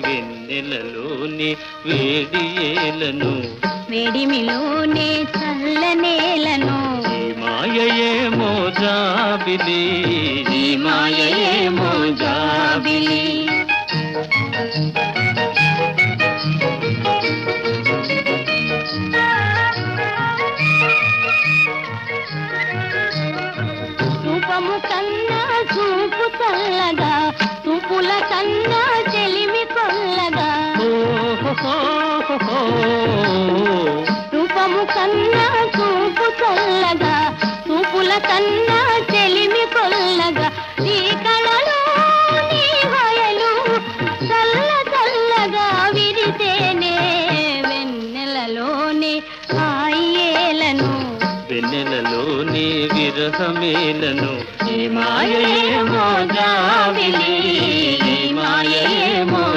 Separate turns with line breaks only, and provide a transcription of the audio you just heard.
వెన్నెలలోని వేడియేలను
వేడిమిలోనే చల్లనేలను
ఈ మాయయేమో జాబిలి
ఈ మాయయేమో జాబిలి రూపము కన్నా చూపు చల్లగా చూపుల కన్నా చెలిమి కొల్లగా రూపము కన్నా చూపు చల్లగా చూపుల కన్నా చెలిమి కొల్లగా ఈ కళలో నీ హయలు చల్ల చల్లగా విరితేనే వెన్నెలలోనే హాయేలను
వెన్నెలలోని విరహమేలను ఈ మాయ